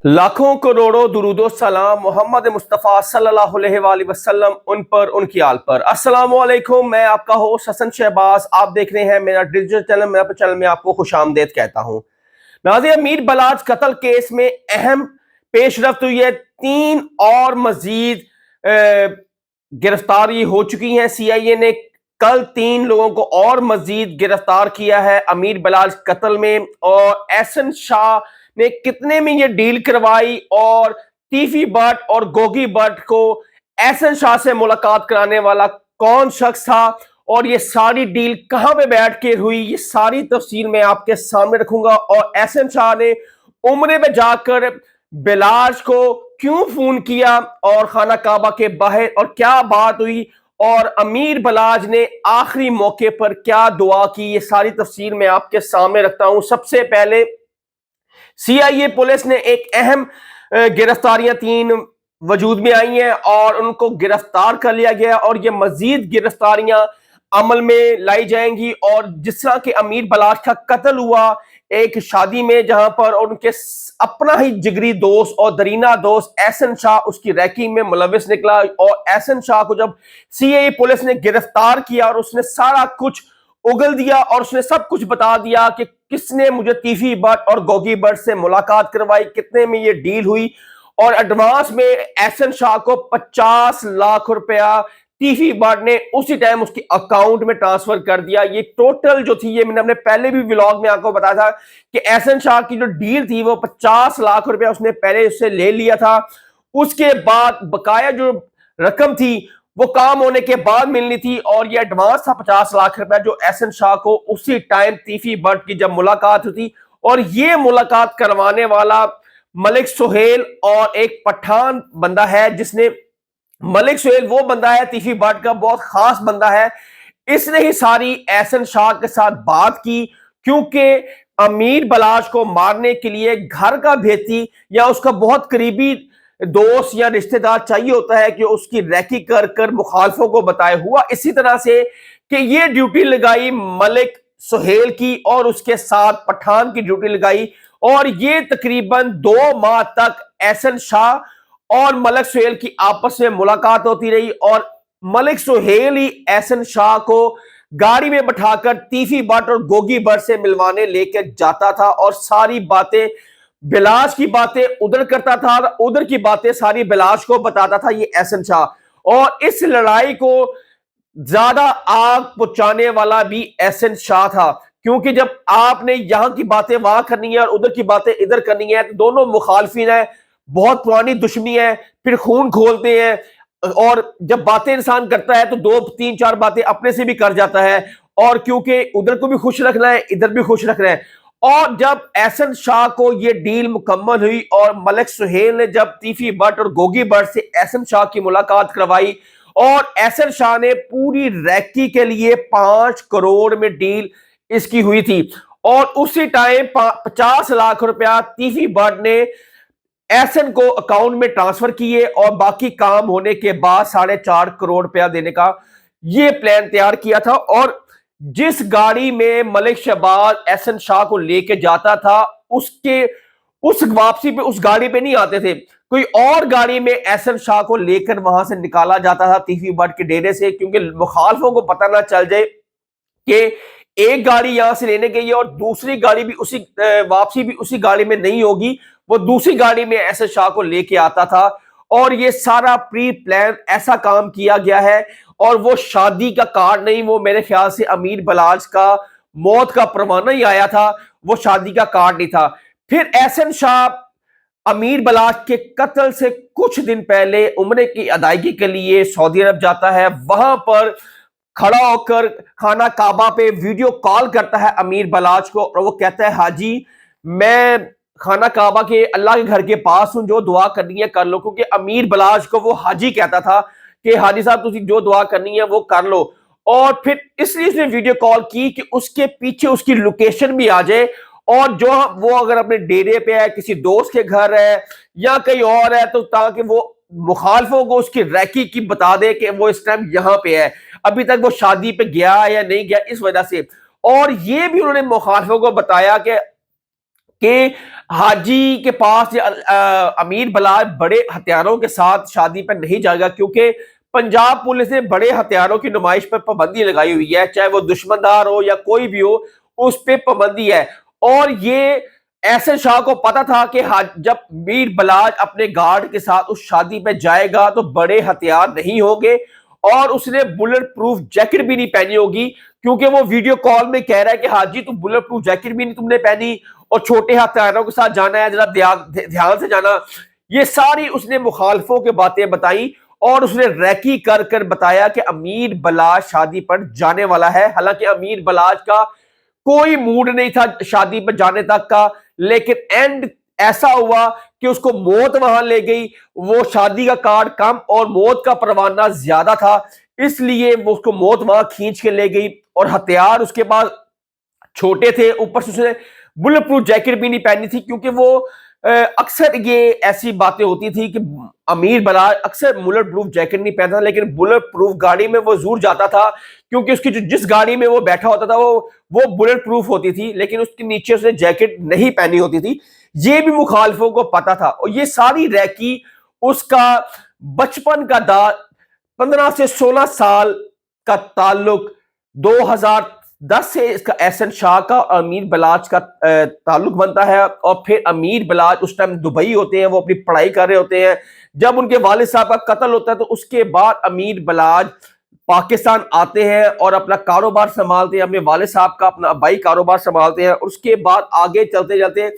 लाखों करोड़ों दुरूदो सलाम मोहम्मद मुस्तफ़ा सल्लल्लाहु अलैहि वसल्लम उन पर, उनकी आल पर। अस्सलाम वालेकुम। मैं आपका होस्ट हसन शहबाज, आप देख रहे हैं मेरा डिजिटल चैनल। मेरा चैनल में आपको खुशामदीद कहता हूं। नाज़रीन, अमीर बलाज कत्ल केस में अहम पेशरफ्त हुई है। 3 और मजीद गिरफ्तारी हो चुकी हैं। CIA ने कल 3 लोगों को और मजीद गिरफ्तार किया है अमीर बलाज कत्ल में। और एहसन शाह ने कितने में ये डील करवाई और तीफी भट्ट और गोगी भट्ट को एहसन शाह से मुलाकात कराने वाला कौन शख्स था और ये सारी डील कहां पे बैठ के हुई, ये सारी तफसील मैं आपके सामने रखूंगा। और एहसन शाह ने उम्रे में जाकर बिलाज को क्यों फोन किया और खाना काबा के बाहर और क्या बात हुई और अमीर बलाज ने आखिरी मौके पर क्या दुआ की, ये सारी तफसील मैं आपके सामने रखता हूं। सबसे पहले CIA पुलिस ने एक अहम गिरफ्तारियां 3 वजूद में आई हैं और उनको गिरफ्तार कर लिया गया और ये मजीद गिरफ्तारियां अमल में लाई जाएंगी। और जिस तरह के अमीर बलाज का कत्ल हुआ एक शादी में, जहां पर उनके अपना ही जिगरी दोस्त और दरीना दोस्त एहसन शाह उसकी रैकिंग में मुलविस निकला। और एहसन शाह को जब CIA पुलिस ने गिरफ्तार किया और उसने सारा कुछ उगल दिया और उसने सब कुछ बता दिया कि किसने मुझे तीफी भट्ट और गोगी भट्ट से मुलाकात करवाई, कितने में ये डील हुई। और एडवांस में एहसन शाह को 50 लाख रुपया तीफी भट्ट ने उसी टाइम उसके अकाउंट में ट्रांसफर कर दिया। ये टोटल जो थी, ये मैंने अपने पहले भी व्लॉग में आपको बताया था कि एहसन शाह की जो डील थी वो 50 लाख रुपया उसने पहले उससे ले लिया था। उसके बाद बकाया जो रकम थी वो काम होने के बाद मिलनी थी और ये एडवांस था 50 लाख रुपया जो एहसन शाह को उसी टाइम तीफी भट्ट की जब मुलाकात हुई। और ये मुलाकात करवाने वाला मलिक सुहेल और एक पठान बंदा है, जिसने मलिक सुहेल वो बंदा है तीफी भट्ट का बहुत खास बंदा है। इसने ही सारी एहसन शाह के साथ बात की, क्योंकि अमीर बलाज को मारने के लिए घर का भेती या उसका बहुत करीबी दोस्त या रिश्तेदार चाहिए होता है कि उसकी रैकी कर कर मुखालफों को बताए हुआ। इसी तरह से कि ये ड्यूटी लगाई मलिक सुहेल की और उसके साथ पठान की ड्यूटी लगाई। और ये तकरीबन 2 माह तक एहसन शाह और मलिक सुहेल की आपस में मुलाकात होती रही और मलिक सुहेल ही एहसन शाह को गाड़ी में बैठाकर तीफी भट्ट और गोगी भट्ट से मिलवाने लेकर जाता था और सारी बातें, बिलाज की बातें उधर करता था, उधर की बातें सारी बिलाज को बताता था ये एहसन शाह। और इस लड़ाई को ज्यादा आग पहुंचाने वाला भी एहसन शाह था, क्योंकि जब आपने यहां की बातें वहां करनी है और उधर की बातें इधर करनी है तो दोनों मुखालफिन है, बहुत पुरानी दुश्मनी है, फिर खून खोलते हैं। और जब बातें इंसान करता है तो 2 3 4 बातें अपने से भी कर जाता है, और क्योंकि उधर को भी खुश रखना है इधर भी खुश रखना है। और जब एहसन शाह को यह डील मुकम्मल हुई और मलिक सुहेल ने जब तीफी भट्ट और गोगी भट्ट से एहसन शाह की मुलाकात करवाई और एहसन शाह ने पूरी रैकी के लिए 5 करोड़ में डील इसकी हुई थी। और उसी टाइम 50 लाख रुपया तीफी भट्ट ने एहसन को अकाउंट में ट्रांसफर किए और बाकी काम होने के बाद 4.5 करोड़ रुपया देने का यह प्लान तैयार किया था। और जिस गाड़ी में मलिक शहबाज एहसन शाह को लेके जाता था उसके उस वापसी पे उस गाड़ी पे नहीं आते थे, कोई और गाड़ी में एहसन शाह को लेकर वहां से निकाला जाता था तीफी भट्ट के डेरे से, क्योंकि मुखालफों को पता ना चल जाए कि एक गाड़ी यहां से लेने गई है और दूसरी गाड़ी भी उसी वापसी भी उसी गाड़ी में नहीं होगी, वो दूसरी गाड़ी में एहसन शाह को लेके आता था। और ये सारा प्री प्लान ऐसा काम किया गया है। और वो शादी का कार्ड नहीं, वो मेरे ख्याल से अमीर बलाज का मौत का परवाना ही आया था, वो शादी का कार्ड नहीं था। फिर एहसन शाह अमीर बलाज के कत्ल से कुछ दिन पहले उम्रे की अदायगी के लिए सऊदी अरब जाता है। वहां पर खड़ा होकर खाना काबा पे वीडियो कॉल करता है अमीर बलाज को और वो कहता है, हाजी मैं खाना काबा के अल्लाह के घर के पास हूं, जो दुआ करनी है कर लो। क्योंकि अमीर बलाज को वो हाजी कहता था कि हाजी साहब तुझे जो दुआ करनी है वो कर लो। और फिर इसलिए उसने वीडियो कॉल की कि उसके पीछे उसकी लोकेशन भी आ जाए और जो वो अगर अपने डेरे पे है, किसी दोस्त के घर है या कहीं और है, तो ताकि वो मुखालफों को उसकी रैकी की बता दे कि वो इस टाइम यहां पे है, अभी तक वो शादी पे गया या नहीं गया, इस वजह से। और ये भी उन्होंने मुखालिफों को बताया कि हाजी के पास अमीर बलाल बड़े हथियारों के साथ शादी पर नहीं जाएगा, क्योंकि पंजाब पुलिस ने बड़े हथियारों की नुमाइश पर पाबंदी लगाई हुई है, चाहे वो दुश्मनदार हो या कोई भी हो, उस पर पाबंदी है। और ये एहसन शाह को पता था कि जब मीर बलाज अपने गार्ड के साथ उस शादी पे जाएगा तो बड़े हथियार नहीं होंगे, और उसने बुलेट प्रूफ जैकेट भी नहीं पहनी होगी, क्योंकि वो वीडियो कॉल में कह रहा है कि हाजी तुम बुलेट प्रूफ जैकेट भी नहीं तुमने पहनी और छोटे हथियारों के साथ जाना है, जरा ध्यान से जाना। ये सारी उसने मुखालफों की बातें बताई और उसने रैकी कर कर बताया कि अमीर बलाज शादी पर जाने वाला है। हालांकि अमीर बलाज का कोई मूड नहीं था शादी पर जाने तक का, लेकिन एंड ऐसा हुआ कि उसको मौत वहां ले गई। वो शादी का कार्ड कम और मौत का परवाना ज्यादा था, इसलिए वो उसको मौत वहां खींच के ले गई। और हथियार उसके पास छोटे थे, ऊपर से उसने बुलेट प्रूफ जैकेट भी नहीं पहनी थी, क्योंकि वो अक्सर ये ऐसी बातें होती थी कि अमीर बलाज अक्सर बुलेट प्रूफ जैकेट नहीं पहनता, लेकिन बुलेट प्रूफ गाड़ी में वो जरूर जाता था, क्योंकि उसकी जिस गाड़ी में वो बैठा होता था वो बुलेट प्रूफ होती थी, लेकिन उसके नीचे उसने जैकेट नहीं पहनी होती थी। ये भी मुखालफों को पता था। और ये सारी रैकी उसका बचपन का 15 से 16 साल का ताल्लुक 2010 से इसका एहसन शाह का और अमीर बलाज का ताल्लुक बनता है। और फिर अमीर बलाज उस टाइम दुबई होते हैं, वो अपनी पढ़ाई कर रहे होते हैं। जब उनके वालिद साहब का कत्ल होता है तो उसके बाद अमीर बलाज पाकिस्तान आते हैं और अपना कारोबार संभालते हैं, अपने वालिद साहब का अपना अबाई कारोबार संभालते हैं। उसके बाद आगे चलते जाते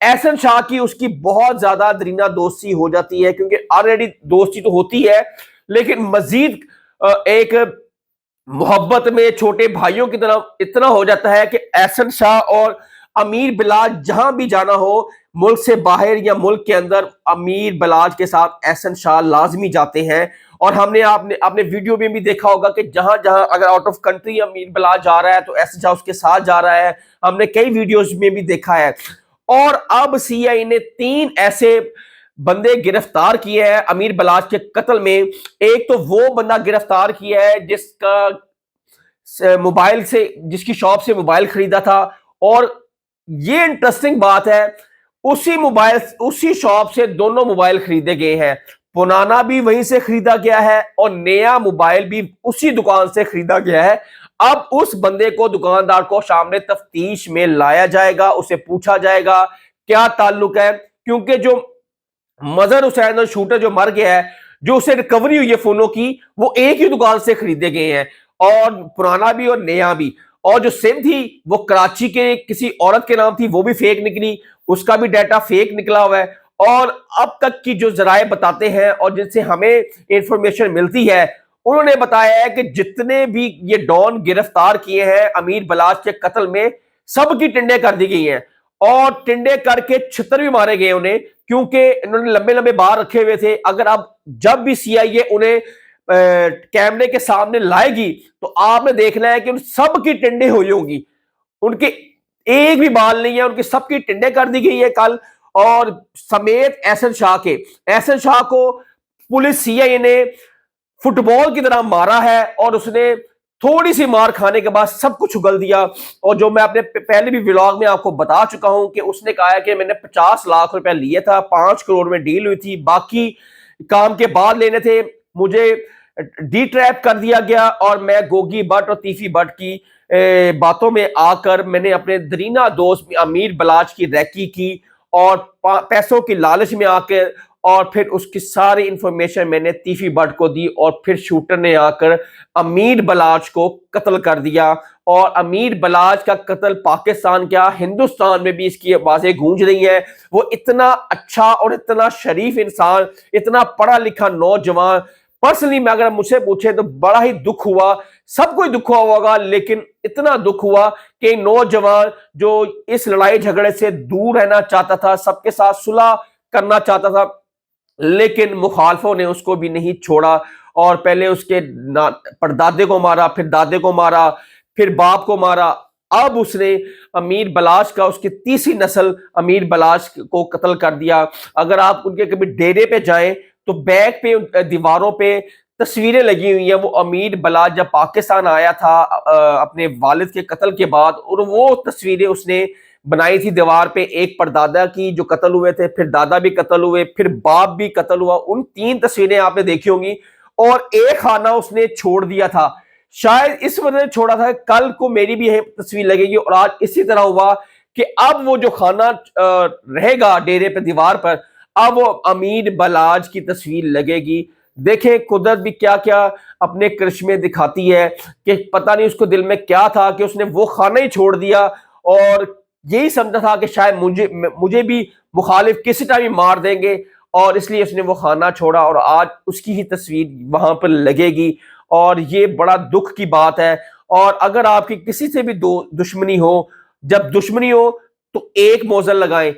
एहसन शाह की उसकी बहुत ज्यादा दरीना दोस्ती हो जाती है, क्योंकि ऑलरेडी दोस्ती तो होती है, लेकिन मजीद एक मोहब्बत में छोटे भाइयों की तरह इतना हो जाता है कि एहसन शाह और अमीर बलाज जहां भी जाना हो, मुल्क से बाहर या मुल्क के अंदर, अमीर बलाज के साथ एहसन शाह लाजमी जाते हैं। और हमने आपने वीडियो में भी देखा होगा कि जहां जहां अगर आउट ऑफ कंट्री अमीर बलाज जा रहा है तो एहसन शाह उसके साथ जा रहा है। हमने कई वीडियोस में भी देखा है। और अब सीआईए ने 3 ऐसे बंदे गिरफ्तार किए हैं अमीर बलाज के कत्ल में। एक तो वो बंदा गिरफ्तार किया है जिसका मोबाइल से जिसकी शॉप से मोबाइल खरीदा था। और ये इंटरेस्टिंग बात है, उसी शॉप से दोनों मोबाइल खरीदे गए हैं। पुराना भी वहीं से खरीदा गया है और नया मोबाइल भी उसी दुकान से खरीदा गया है। अब उस बंदे को, दुकानदार को, सामने तफ्तीश में लाया जाएगा, उसे पूछा जाएगा क्या ताल्लुक है, क्योंकि जो मजहर हुसैन और शूटर जो मर गया है, जो उसे रिकवरी हुई है फोनों की, वो एक ही दुकान से खरीदे गए हैं, और पुराना भी और नया भी। और जो सिम थी वो कराची के किसी औरत के नाम थी, वो भी फेक निकली, उसका भी डाटा फेक निकला हुआ है। और अब तक की जो जराए बताते हैं और जिनसे हमें इंफॉर्मेशन मिलती है, उन्होंने बताया है कि जितने भी ये डॉन गिरफ्तार किए हैं अमीर बलाज के कत्ल में, सबकी टिंडे कर दी गई हैं और टिंडे करके छितर भी मारे गए उन्हें, क्योंकि इन्होंने लंबे लंबे बार रखे हुए थे। अगर अब जब भी सीआईए उन्हें कैमरे के सामने लाएगी तो आपने देखना है कि उन सबकी टिंडे हुई होंगी, उनके एक भी बाल नहीं है, उनकी सबकी टिंडे कर दी गई है कल। और समेत एहसन शाह को पुलिस सीआईए ने फुटबॉल की तरह मारा है और उसने थोड़ी सी मार खाने के बाद सब कुछ उगल दिया। और जो मैं अपने पहले भी व्लॉग में आपको बता चुका हूं कि उसने कहा है कि मैंने 50 लाख रुपया लिए था, 5 करोड़ में डील हुई थी, बाकी काम के बाद लेने थे, मुझे डी ट्रैप कर दिया गया। और मैं गोगी भट्ट और तीफी भट्ट की बातों में आकर मैंने अपने दरीना दोस्त अमीर बलाज की रैकी की और पैसों की लालच में आकर, और फिर उसकी सारी इंफॉर्मेशन मैंने तीफी भट्ट को दी, और फिर शूटर ने आकर अमीर बलाज को कत्ल कर दिया। और अमीर बलाज का कत्ल पाकिस्तान क्या हिंदुस्तान में भी इसकी आवाजें गूंज रही हैं। वो इतना अच्छा और इतना शरीफ इंसान, इतना पढ़ा लिखा नौजवान, पर्सनली मैं अगर मुझसे पूछे तो बड़ा ही दुख हुआ, सबको ही दुख हुआ होगा, लेकिन इतना दुख हुआ कि नौजवान जो इस लड़ाई झगड़े से दूर रहना चाहता था, सबके साथ सुलह करना चाहता था, लेकिन मुखालफों ने उसको भी नहीं छोड़ा और पहले उसके परदादे को मारा, फिर दादे को मारा, फिर बाप को मारा। अब उसने अमीर बलाज का, उसकी तीसरी नस्ल अमीर बलाज को कत्ल कर दिया। अगर आप उनके कभी डेरे पे जाएं तो बैक पे, दीवारों पे तस्वीरें लगी हुई हैं। वो अमीर बलाल जब पाकिस्तान आया था अपने वालिद के कत्ल के बाद, और वो तस्वीरें उसने बनाई थी दीवार पे, एक परदादा की जो कत्ल हुए थे, फिर दादा भी कत्ल हुए, फिर बाप भी कत्ल हुआ। उन 3 तस्वीरें आपने देखी होंगी, और एक खाना उसने छोड़ दिया था। शायद इस वजह से छोड़ा था, कल को मेरी भी यही तस्वीर लगेगी। और आज इसी तरह हुआ कि अब वो जो खाना रहेगा डेरे पे दीवार पर, अब वो अमीर बलाज की तस्वीर लगेगी। देखें कुदरत भी क्या क्या अपने करिश्मे दिखाती है, कि पता नहीं उसको दिल में क्या था कि उसने वो खाना ही छोड़ दिया, और यही समझा था कि शायद मुझे भी मुखालिफ किसी टाइम ही मार देंगे, और इसलिए उसने वो खाना छोड़ा, और आज उसकी ही तस्वीर वहां पर लगेगी। और ये बड़ा दुख की बात है। और अगर आपकी किसी से भी दुश्मनी हो, जब दुश्मनी हो तो एक मौजल लगाएं,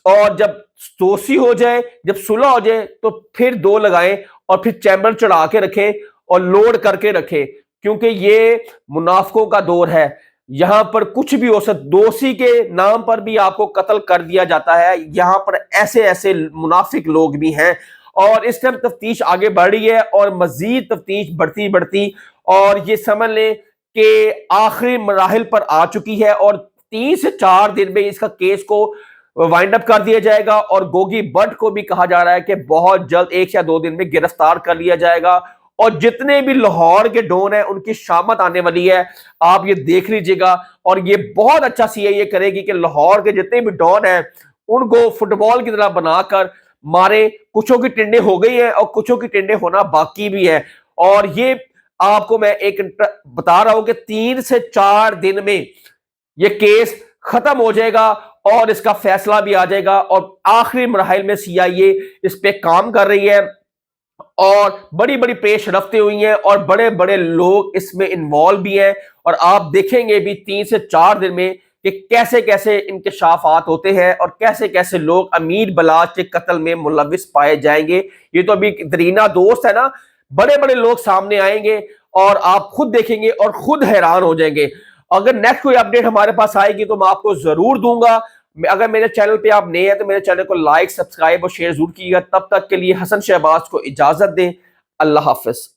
और जब दोस्ती हो जाए, जब सुलह हो जाए, तो फिर 2 लगाएं, और फिर चैम्बर चढ़ा के रखें और लोड करके रखें, क्योंकि ये मुनाफिकों का दौर है। यहां पर कुछ भी हो सकता, दोषी के नाम पर भी आपको कत्ल कर दिया जाता है। यहां पर ऐसे ऐसे मुनाफिक लोग भी हैं, और इस टाइम तफ्तीश आगे बढ़ रही है, और मजीद तफ्तीश बढ़ती बढ़ती, और ये समझ लें कि आखिरी मराहिल पर आ चुकी है, और 3 से 4 दिन में इसका केस को वाइंड अप कर दिया जाएगा। और गोगी भट्ट को भी कहा जा रहा है कि बहुत जल्द 1 या 2 दिन में गिरफ्तार कर लिया जाएगा, और जितने भी लाहौर के डॉन हैं उनकी शामत आने वाली है, आप ये देख लीजिएगा। और ये बहुत अच्छा सीआईए करेगी कि लाहौर के जितने भी डॉन हैं उनको फुटबॉल की तरह बनाकर मारे। कुछों की टिंडे हो गई है, और कुछों की टिंडे होना बाकी भी है। और ये आपको मैं एक बता रहा हूं कि 3 से 4 दिन में ये केस खत्म हो जाएगा, और इसका फैसला भी आ जाएगा। और आखिरी मरहल में सीआईए इस पे काम कर रही है, और बड़ी बड़ी पेश रफ्तें हुई हैं, और बड़े बड़े लोग इसमें इन्वॉल्व भी हैं। और आप देखेंगे भी 3 से 4 दिन में कि कैसे कैसे इंकशाफात होते हैं, और कैसे कैसे लोग अमीर बलाज के कत्ल में मुलविस पाए जाएंगे। ये तो अभी दरीना दोस्त है ना, बड़े बड़े लोग सामने आएंगे, और आप खुद देखेंगे और खुद हैरान हो जाएंगे। अगर नेक्स्ट कोई अपडेट हमारे पास आएगी तो मैं आपको जरूर दूंगा। अगर मेरे चैनल पे आप नए हैं तो मेरे चैनल को लाइक, सब्सक्राइब और शेयर जरूर कीजिएगा। तब तक के लिए हसन शहबाज को इजाजत दें। अल्लाह हाफिज।